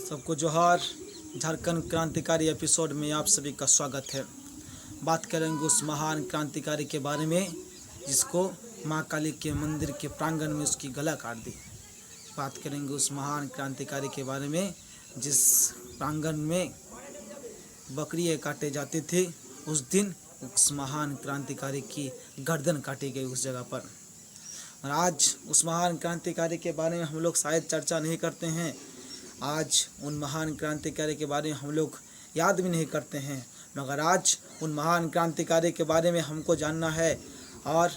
सबको जोहार। झारखंड क्रांतिकारी एपिसोड में आप सभी का स्वागत है। बात करेंगे उस महान क्रांतिकारी के बारे में जिसको माँ काली के मंदिर के प्रांगण में उसकी गला काट दी। बात करेंगे उस महान क्रांतिकारी के बारे में जिस प्रांगण में बकरियाँ काटे जाते थे, उस दिन उस महान क्रांतिकारी की गर्दन काटी गई उस जगह पर। और आज उस महान क्रांतिकारी के बारे में हम लोग शायद चर्चा नहीं करते हैं। आज उन महान क्रांतिकारी के बारे में हम लोग याद भी नहीं करते हैं, मगर आज उन महान क्रांतिकारी के बारे में हमको जानना है। और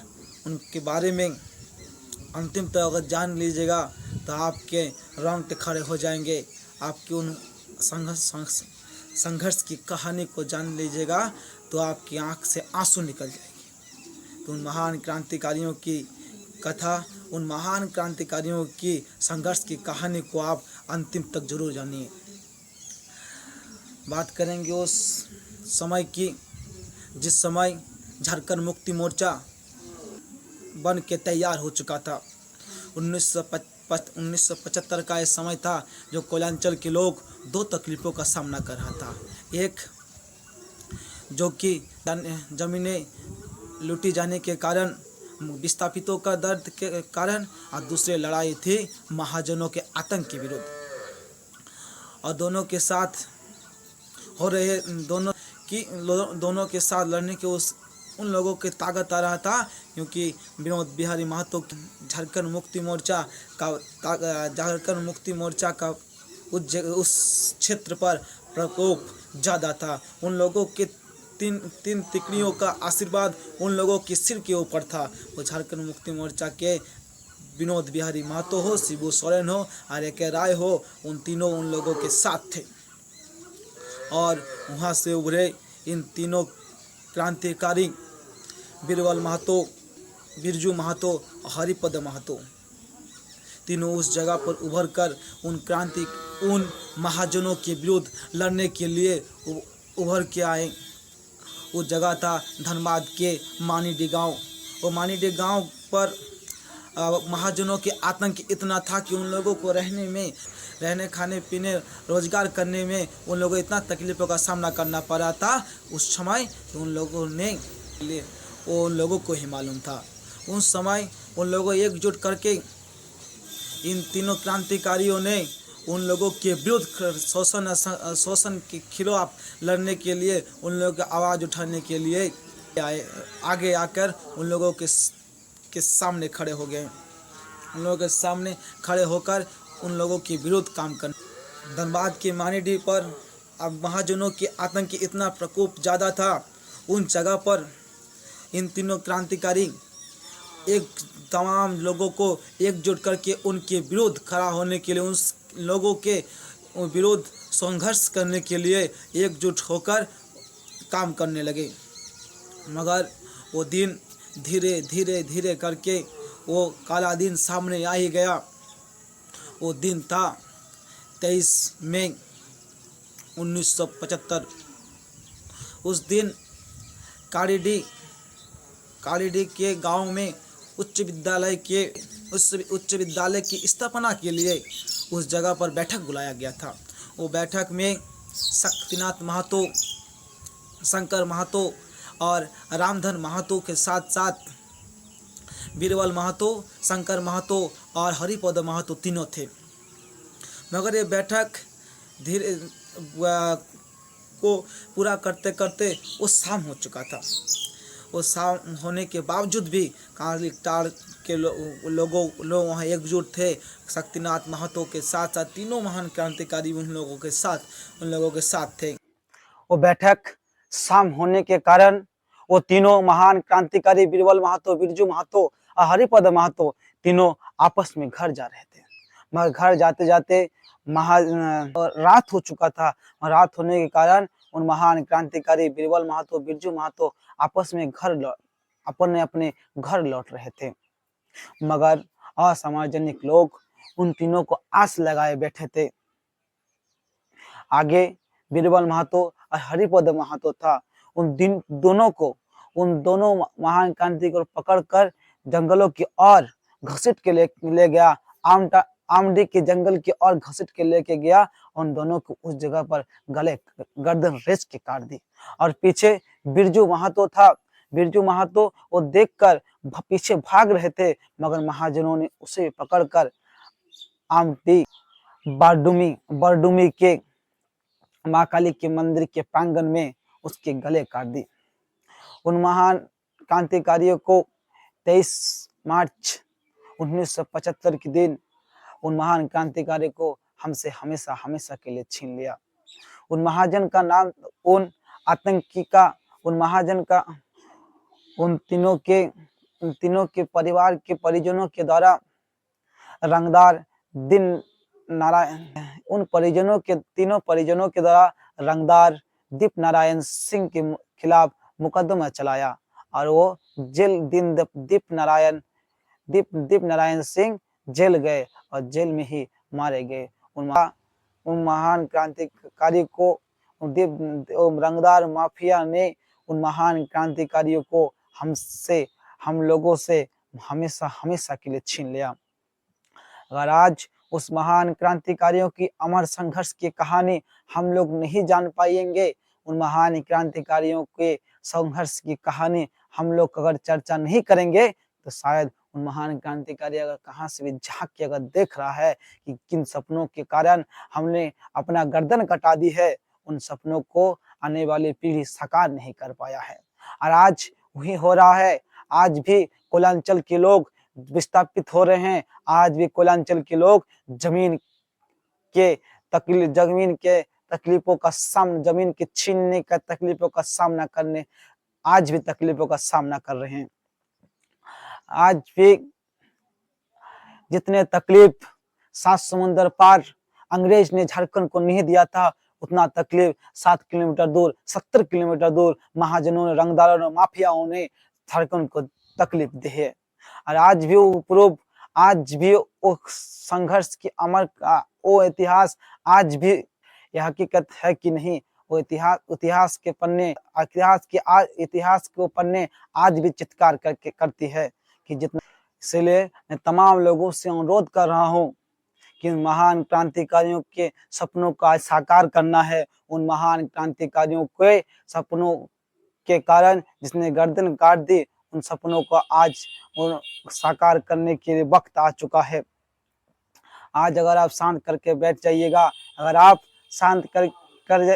उनके बारे में अंतिम तक अगर जान लीजिएगा तो आपके रोंगटे खड़े हो जाएंगे। आपकी उन संघर्ष की कहानी को जान लीजिएगा तो आपकी आंख से आंसू निकल जाएंगे। तो उन महान क्रांतिकारियों की कथा, उन महान क्रांतिकारियों की संघर्ष की कहानी को आप अंतिम तक जरूर जानिए। बात करेंगे उस समय की जिस समय झारखंड मुक्ति मोर्चा बन के तैयार हो चुका था। 1975 का ये समय था जो कोयलांचल के लोग दो तकलीफ़ों का सामना कर रहा था। एक जो कि ज़मीनें लूटी जाने के कारण, विस्थापितों का दर्द के कारण, और दूसरी लड़ाई थी महाजनों के आतंक के विरुद्ध। और दोनों के साथ हो रहे दोनों के साथ लड़ने के उन लोगों की ताकत आ रहा था, क्योंकि विनोद बिहारी महतो झारखंड मुक्ति मोर्चा का उस क्षेत्र पर प्रकोप ज़्यादा था। उन लोगों के तीन तिकड़ियों का आशीर्वाद उन लोगों के सिर के ऊपर था। वो झारखंड मुक्ति मोर्चा के विनोद बिहारी महतो हो, शिबू सोरेन हो, आर्य के राय हो, उन तीनों उन लोगों के साथ थे। और वहाँ से उभरे इन तीनों क्रांतिकारी बीरबल महतो, बिरजू महतो और हरिपद महतो, तीनों उस जगह पर उभर कर उन महाजनों के विरुद्ध लड़ने के लिए उभर के आए। वो जगह था धनबाद के मानीडी गांव। वो मानीडी गांव पर महाजनों के आतंक इतना था कि उन लोगों को रहने खाने पीने रोजगार करने में उन लोगों को इतना तकलीफ़ों का सामना करना पड़ा था उस समय। उन लोगों को ही मालूम था। उस समय उन लोगों एकजुट करके इन तीनों क्रांतिकारियों ने उन लोगों के विरुद्ध शोषण के खिलाफ लड़ने के लिए, उन लोगों की आवाज़ उठाने के लिए आगे आकर उन लोगों के सामने खड़े हो गए। उन लोगों के सामने खड़े होकर उन लोगों के विरुद्ध काम करने। धनबाद के मानीडी पर अब महाजनों के आतंक इतना प्रकोप ज़्यादा था। उन जगह पर इन तीनों क्रांतिकारी तमाम लोगों को एकजुट करके उनके विरुद्ध खड़ा होने के लिए, उन लोगों के विरुद्ध संघर्ष करने के लिए एकजुट होकर काम करने लगे। मगर वो दिन धीरे धीरे करके वो काला दिन सामने आ ही गया। वो दिन था 23 मई 1975। उस दिन कालीडी के गांव में उच्च विद्यालय की स्थापना के लिए उस जगह पर बैठक बुलाया गया था। वो बैठक में शक्तिनाथ महतो, शंकर महतो और रामधन महतो के साथ साथ बीरबल महतो, शंकर महतो और हरिपद महतो तीनों थे। मगर ये बैठक धीरे को पूरा करते करते वो शाम हो चुका था। वो शाम होने के बावजूद भी कालीटाड़ के लोग वहाँ एकजुट थे। शक्तिनाथ महतो के साथ साथ तीनों महान क्रांतिकारी उन लोगों के साथ थे। वो बैठक शाम होने के कारण वो तीनों महान क्रांतिकारी बीरबल महतो, बिरजू महतो और हरिपद महतो तीनों आपस में घर जा रहे थे। मगर घर जाते जाते रात हो चुका था। रात होने के कारण उन महान क्रांतिकारी बीरबल महतो, बिरजू महतो आपस में अपने घर लौट रहे थे। मगर असामाजिक लोग उन तीनों को आस लगाए बैठे थे। आगे बीरबल महतो और हरिपद महतो था। उन दोनों महान क्रांतिकारी को पकड़कर जंगलों की ओर घसीट के ले गया आमडी के जंगल की ओर घसीट के लेके गया। उन दोनों को उस जगह पर गले गर्दन रेच के काट दी। और पीछे बिरजू महतो था। बिरजू महतो वो देखकर पीछे भाग रहे थे, मगर महाजनों ने उसे पकड़कर आमटी बरडुमी के माँ काली के मंदिर के प्रांगण में उसके गले काट दी। उन महान क्रांतिकारियों को 23 मार्च 1975 के दिन उन महान क्रांतिकारी को हमसे हमेशा हमेशा के लिए छीन लिया। उन महाजन का नाम, उन आतंकी का, उन महाजन का उन तीनों के परिवार के परिजनों के द्वारा रंगदार दिन नारायण उन परिजनों के तीनों परिजनों के द्वारा रंगदार दीप नारायण सिंह के खिलाफ मुकदमा चलाया और वो जेल दीप नारायण सिंह जेल गए और जेल में ही मारे गए। उन महान क्रांतिकारी को रंगदार माफिया ने उन महान क्रांतिकारियों को हम लोगों से हमेशा हमेशा के लिए छीन लिया। अगर आज उस महान क्रांतिकारियों की अमर संघर्ष की कहानी हम लोग नहीं जान पाएंगे, उन महान क्रांतिकारियों के संघर्ष की कहानी हम लोग अगर चर्चा नहीं करेंगे, तो शायद उन महान क्रांतिकारी अगर कहाँ से भी झांक के अगर देख रहा है कि किन सपनों के कारण हमने अपना गर्दन कटा दी है, उन सपनों को आने वाली पीढ़ी साकार नहीं कर पाया है। और आज वही हो रहा है। आज भी कोलांचल के लोग विस्थापित हो रहे हैं। आज भी कोलांचल के लोग जमीन के तकलीफों का सामना, जमीन के छीनने का तकलीफों का सामना करने, आज भी तकलीफों का सामना कर रहे हैं। आज भी जितने तकलीफ 7 समुंदर पार अंग्रेज ने झारखंड को नहीं दिया था, उतना तकलीफ 7 किलोमीटर दूर, 70 किलोमीटर दूर महाजनों ने, रंगदारों ने, माफियाओं ने झारखंड को तकलीफ दी है। और आज भी वो संघर्ष की अमर वो इतिहास आज भी यह हकीकत है कि नहीं, वो इतिहास के पन्ने आज भी चित्कार करती है कि जितना। इसलिए मैं तमाम लोगों से अनुरोध कर रहा हूँ कि उन महान क्रांतिकारियों के सपनों का साकार करना है। उन महान क्रांतिकारियों के सपनों के कारण जिसने गर्दन काट दी, उन सपनों को आज साकार करने के लिए वक्त आ चुका है। आज अगर आप शांत करके बैठ जाइएगा, अगर आप शांत कर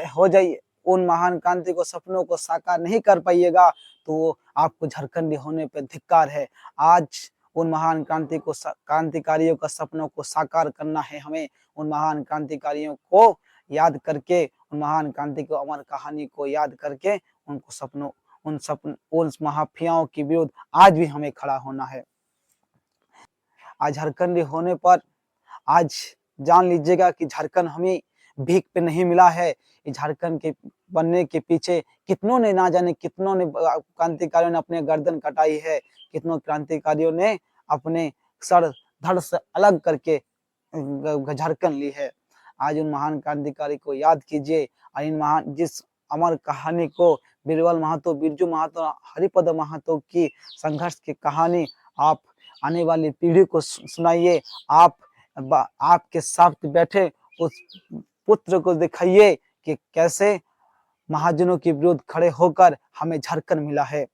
हो जाइए, उन महान क्रांति को सपनों को साकार नहीं कर पाइएगा, तो आपको झारखंडी होने पर धिक्कार है। आज उन महान क्रांतिकारियों का सपनों को साकार करना है हमें। उन महान क्रांतिकारियों को याद करके, उन महान क्रांति को अमर कहानी को याद करके उन माफियाओं के विरुद्ध आज भी हमें खड़ा होना है। आज झारखंडी होने पर आज जान लीजिएगा कि झारखंड हमें भीख पे नहीं मिला है। झारखंड के बनने के पीछे कितनों ने, ना जाने कितनों ने क्रांतिकारियों ने अपने गर्दन कटाई है, कितनों क्रांतिकारियों ने अपने सर धड़ से अलग करके झारखंड ली है। आज उन महान क्रांतिकारी को याद कीजिए और इन महान जिस अमर कहानी को बीरबल महतो, बिरजू महतो, हरिपद महतो की संघर्ष की कहानी आप आने वाली पीढ़ी को सुनाइए। आपके साथ बैठे उस पुत्र को दिखाइए कि कैसे महाजनों के विरुद्ध खड़े होकर हमें झारखंड मिला है।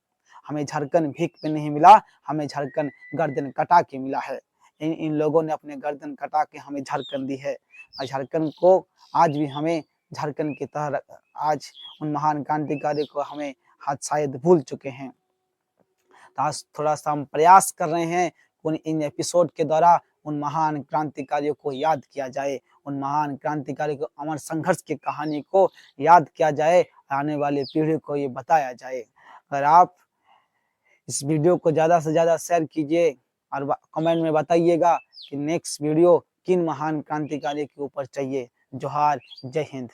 हमें झारखंड भीख पे नहीं मिला, हमें झारखंड गर्दन कटा के मिला है। इन लोगों ने अपने गर्दन कटा के हमें झारखंड दी है। और झारखंड को आज भी हमें झारखंड की तरह, आज उन महान क्रांतिकारी को हमें हाथ शायद भूल चुके हैं। तो आज थोड़ा सा हम प्रयास कर रहे हैं इन एपिसोड के द्वारा उन महान क्रांतिकारियों को याद किया जाए, उन महान क्रांतिकारी को अमर संघर्ष की कहानी को याद किया जाए, आने वाली पीढ़ी को ये बताया जाए। अगर आप इस वीडियो को ज़्यादा से ज़्यादा शेयर कीजिए और कमेंट में बताइएगा कि नेक्स्ट वीडियो किन महान क्रांतिकारी के ऊपर चाहिए। जोहार, जय हिंद।